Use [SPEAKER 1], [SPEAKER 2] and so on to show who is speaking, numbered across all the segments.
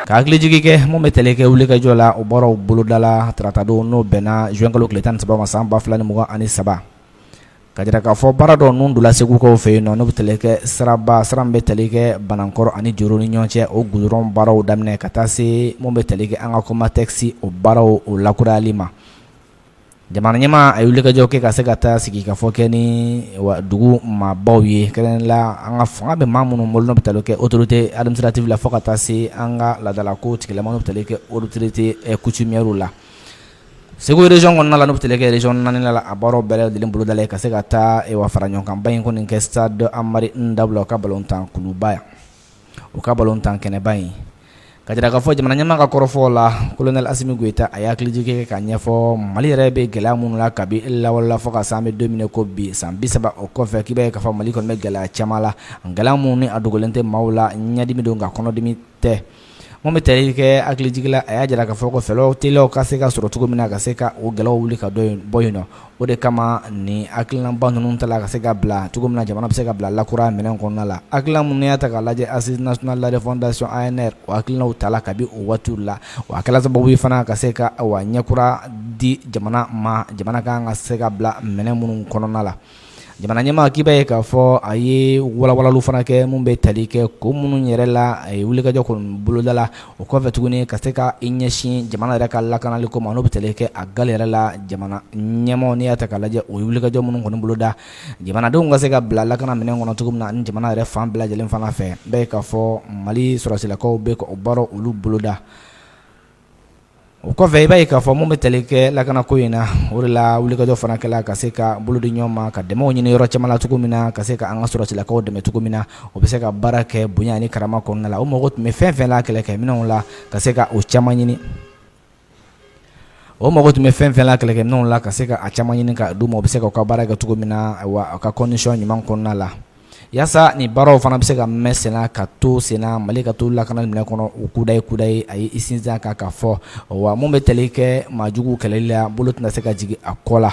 [SPEAKER 1] ka hakili jigi kɛ mun bɛ tɛlɛ kɛ wulikajɔ la o bɔra bolodala tarata don n'o bɛnna juin kalo tile 13 ma san 2023 ka jira k'a fɔ baara dɔ ninnu donna segukaw fɛ yen nɔ n'o bɛ tɛlɛ kɛ sira min bɛ tɛlɛ kɛ Banankɔrɔ ani Joro ni ɲɔgɔn cɛ o goudron baaraw daminɛ ka taa se mun bɛ tɛlɛ kɛ an ka Comatex o baaraw o lakurayali ma. Jamana ɲɛmaa a ye wulikajɔ kɛ ka se ka taa sigi ka fɔ kɛ ni dugu maabaw ye kɛrɛnkɛrɛnnenya an ka fanga bɛ maa minnu bolo n'o bɛ tɛlɛ kɛ autorité administrative la fo ka taa se an ka laadalako tigilamɔgɔw n'o bɛ tɛlɛ kɛ autorité coutumière la. Segu région kɔnɔna la n'o bɛ tɛlɛ kɛ région 4 la a baaraw bɛɛ lajɛlen bolodala ka se ka taa fara ɲɔgɔn kan ba in kɔni kɛ stade Amari Ndabula o ka balontan kuluba yan o ka balontan kɛnɛba in ka jira k'a fɔ jamana ɲɛmaa ka kɔrɔfɔ la colonel Asimi Goita a y'a hakiliji kɛ ka ɲɛfɔ Mali yɛrɛ bɛ gɛlɛya minnu la kabi lawalala fɔ ka san bɛ don min ko bi san 30 o kɔfɛ k'i b'a ye k'a fɔ Mali kɔni bɛ gɛlɛya caman la gɛlɛya minnu ni a dogolen tɛ maaw la ɲɛdimi don nka kɔnɔdimi tɛ. Mun bɛ tɛlɛ kɛ hakilijigi la a y'a jira k'a fɔ ko fɛlɛw teliyaw ka se ka sɔrɔ cogo min na ka se ka o gɛlɛyaw wuli ka bɔ yen nɔ o de kama ni hakilinaba ninnu ta la ka se ka bila cogo min na jamana bɛ se ka bila lakura minɛn kɔnɔna la hakilina minnu y'a ta k'a lajɛ Assise nationale de fondation ANR o hakilinaw ta la kabi o waatiw la wa a kɛla sababu ye fana ka se ka ɲɛkura di jamana ma jamana kan ka se ka bila minɛn minnu kɔnɔna la. Jamana ɲɛmaa k'i b'a ye k'a fɔ a ye walawalaliw fana kɛ mun bɛ tali kɛ ko minnu yɛrɛ la a ye wulikajɔ kɔni bolodala o kɔfɛ tuguni ka se ka ɲɛsin jamana yɛrɛ ka lakanali ko ma n'o bɛ tali kɛ a gale yɛrɛ la jamana ɲɛmaaw n'i y'a ta k'a lajɛ o ye wulikajɔ minnu kɔni boloda jamanadenw ka se ka bila lakana minɛn kɔnɔ cogo min na ani jamana yɛrɛ fan bɛɛ lajɛlen fana fɛ bɛɛ ye k'a fɔ Mali sɔrɔsilakaw bɛ ka o baaraw olu boloda. O kɔfɛ i b'a ye k'a fɔ mun bɛ tɛlɛ kɛ lakanako in na o de la wulikajɔ fana kɛla ka se ka bolo di ɲɔgɔn ma ka dɛmɛw ɲini yɔrɔ caman la cogo min na ka se ka an ka sɔrɔsilakaw dɛmɛ cogo min na o bɛ se ka baara kɛ bonya ani karama kɔnɔna la o mago tun bɛ fɛn fɛn la kɛlɛkɛminɛnw la ka se ka o caman ɲini o mago tun bɛ fɛn fɛn la kɛlɛkɛminɛnw la ka se ka a caman ɲini ka d'u ma o bɛ se ka u ka baara kɛ cogo min na wa a ka condition ɲuman kɔnɔna la. Yaasa ni baaraw fana bɛ se ka mɛn senna ka to senna Mali ka to lakana minɛ kɔnɔ o kudayi a ye sinsin kan k'a fɔ wa mun bɛ tɛlɛ kɛ maajugu kɛlɛli la bolo tɛna se ka jigin a kɔ la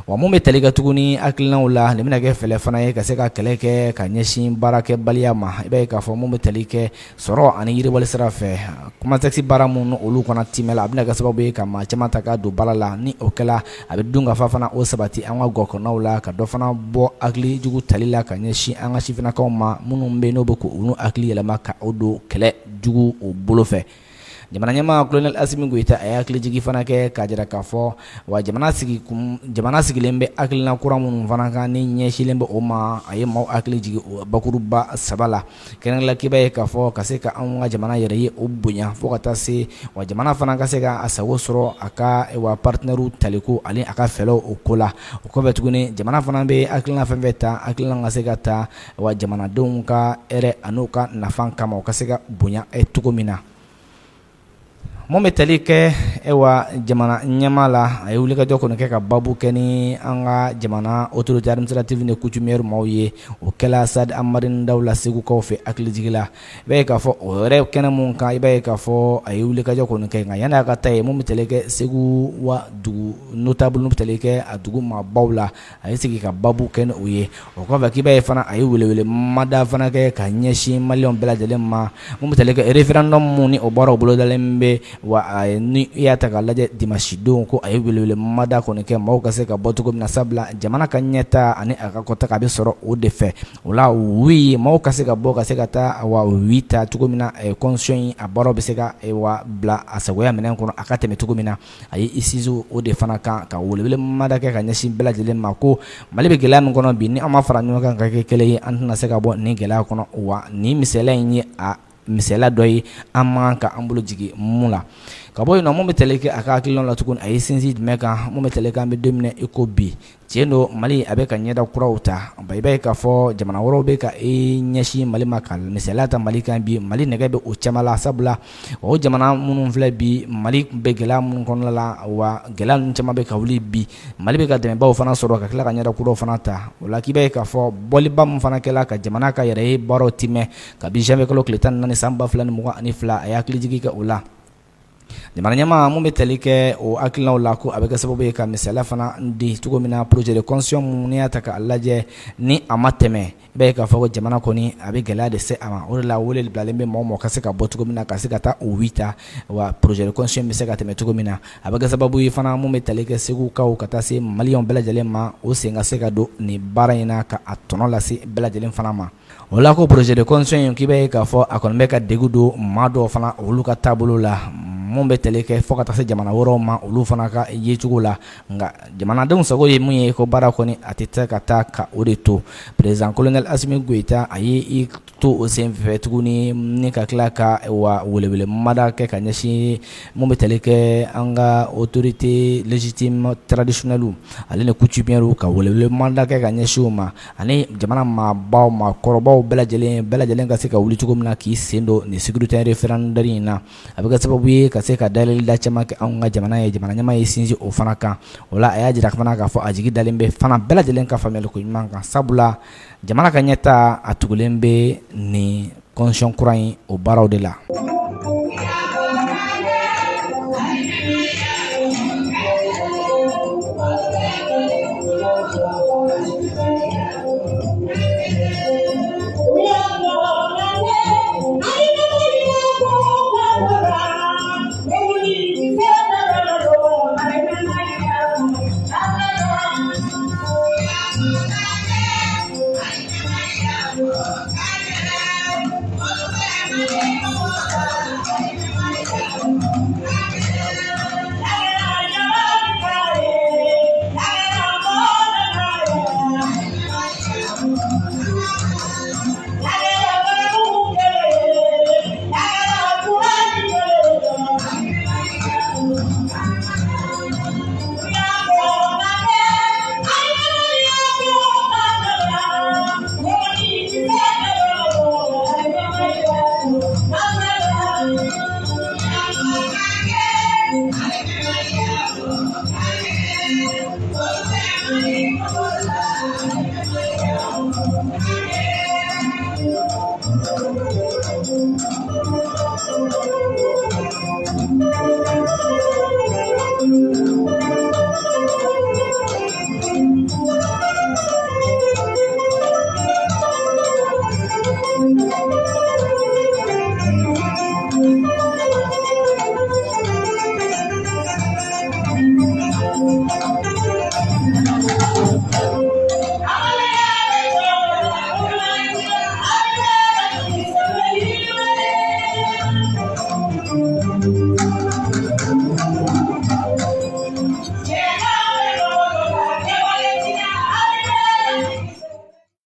[SPEAKER 1] wa mun bɛ tɛlɛ kɛ tuguni hakilinaw la nin bɛna kɛ fɛlɛ fana ye ka se ka kɛlɛ kɛ ka ɲɛsin baarakɛbaliya ma i b'a ye k'a fɔ mun bɛ tɛlɛ kɛ sɔrɔ ani yiriwali sira fɛ Comatex baara minnu olu kɔnɔ timɛ la a bɛna kɛ sababu ye ka maa caman ta ka don baara la ni o kɛla a bɛ dun ka fa fana o sabati an ka gɔkɔnɔnaw la ka dɔ fana bɔ hakilijugu tali la ka ɲɛsin an ka sifinnakaw ma minnu bɛ n'o bɛ k'u hakili yɛlɛma ka o don kɛlɛ jugu o bolo fɛ. Jamana ɲɛmaa colonel Asimi Goita a ye hakilijigi fana kɛ k'a jira k'a fɔ wa jamana sigilen bɛ hakilina kura minnu fana kan ni ɲɛsinlen bɛ o ma a ye maaw hakili jigin o bakuruba 3 la kɛrɛnkɛrɛnnenya k'i b'a ye k'a fɔ ka se ka anw ka jamana yɛrɛ ye o bonya fo ka taa se wa jamana fana ka se ka a sago sɔrɔ a ka partenaires taliko ani a ka fɛlɛw o ko la o kɔfɛ tuguni jamana fana bɛ hakilina fɛn fɛn ta hakilina ka se ka ta wa jamanadenw ka hɛrɛ an'u ka nafa kama o ka se ka bonya cogo min na. Mun bɛ tali kɛ jamana ɲɛmaa la a ye wulikajɔ kɔni kɛ ka babu kɛ ni an ka jamana autorité administrative ni coutumière maaw ye o kɛla stade Amari Ndabula segukaw fɛ hakilijigi la i b'a ye k'a fɔ o yɛrɛ kɛnɛ mun kan i b'a ye k'a fɔ a ye wulikajɔ kɔni kɛ nka yanni a ka taa ye mun bɛ tali kɛ Segu wa dugu notable n'u bɛ tali kɛ a dugu maabaw la a ye sigi ka babu kɛ ni o ye o kɔfɛ k'i b'a ye fana a ye welewele mada fana kɛ ka ɲɛsin maliyɛnw bɛɛ lajɛlen ma mun bɛ tali kɛ référendum mun ni o baaraw bolodalen bɛ wa ni i y'a ta k'a lajɛ dimanche don ko a ye welewele mada kɔni kɛ maaw ka se ka bɔ cogo min na sabula jamana ka ɲɛta ani a ka kɔta a bɛ sɔrɔ o de fɛ o la maaw ka se ka bɔ ka se ka taa ta cogo min na constitution in a baaraw bɛ se ka bila a sagoya minɛn kɔnɔ a ka tɛmɛ cogo min na a ye sinsin o de fana kan ka welewele mada kɛ ka ɲɛsin bɛɛ lajɛlen ma ko Mali bɛ gɛlɛya min kɔnɔ bi ni an ma fara ɲɔgɔn kan ka kɛ kelen ye an tɛna se ka bɔ nin gɛlɛya kɔnɔ wa nin misaliya in ye misaliya dɔ ye an man ka an bolo jigin mun la ka bɔ yen nɔ mun bɛ tɛlɛ kɛ a ka hakilinaw la tuguni a ye sinsin jumɛn kan mun bɛ tɛlɛ kɛ an bɛ don min na i ko bi tiɲɛ don Mali a bɛ ka ɲɛda kuraw ta i b'a ye k'a fɔ jamana wɛrɛw bɛ ka ɲɛsin Mali ma ka misaliya ta Mali kan bi Mali nɛgɛ bɛ o caman la sabula o jamana minnu filɛ bi Mali bɛ gɛlɛya minnu kɔnɔna la wa gɛlɛya ninnu caman bɛ ka wuli bi Mali bɛ ka dɛmɛbaw fana sɔrɔ ka tila ka ɲɛda kuraw fana ta o la k'i b'a ye k'a fɔ bɔliba min fana kɛla ka jamana ka yɛrɛ ye baaraw timɛ kabi janvier kalo tile 14 san 2022 a ye hakilijigi kɛ o la jamana ɲɛma mun bɛ tali kɛ o hakilinaw la ko a bɛ kɛ sababu ye ka misaliya fana di cogo min na projet de constitution mun n'i y'a ta k'a lajɛ ni a ma tɛmɛ i b'a ye k'a fɔ ko jamana kɔni a bɛ gɛlɛya de se a ma o de la wele bilalen bɛ mɔgɔ mɔgɔ ka se ka bɔ cogo min na ka se ka taa o wi ta wa projet de constitution bɛ se ka tɛmɛ cogo min na a bɛ kɛ sababu ye fana mun bɛ tali kɛ segukaw ka taa se maliyɛnw bɛɛ lajɛlen ma o sen ka se ka don nin baara in na ka a tɔnɔ lase bɛɛ lajɛlen fana ma o la ko projet de constitution in k'i b'a ye k'a fɔ a kɔni bɛ ka degun don maa dɔw fana olu ka taabolo la mun bɛ tali kɛ fɔ ka taa se jamana wɛrɛw ma olu fana ka yecogo la nka jamanadenw sago ye mun ye ko baara kɔni a tɛ se ka taa ka o de to président colonel Asimi Goïta a ye i to o sen fɛ tuguni ni ka tila ka wa welewele mada kɛ ka ɲɛsin mun bɛ tali kɛ an ka autorité légitime traditionnelle ale ni coutumière ka welewele mada kɛ ka ɲɛsin o ma ani jamana maabaw maakɔrɔbaw bɛɛ lajɛlen ka se ka wuli cogo min na k'i sen don nin sécurité référendaire in na a bɛ kɛ sababu ye ka se ka dayɛlɛda caman kɛ anw ka jamana ye jamana ɲɛmaa ye sinsin o fana kan o la a y'a jira fana k'a fɔ a jigi dalen bɛ fana bɛɛ lajɛlen ka faamuyali ko ɲuman kan sabula jamana ka ɲɛtaa a tugulen bɛ nin constitution kura in o baaraw de la.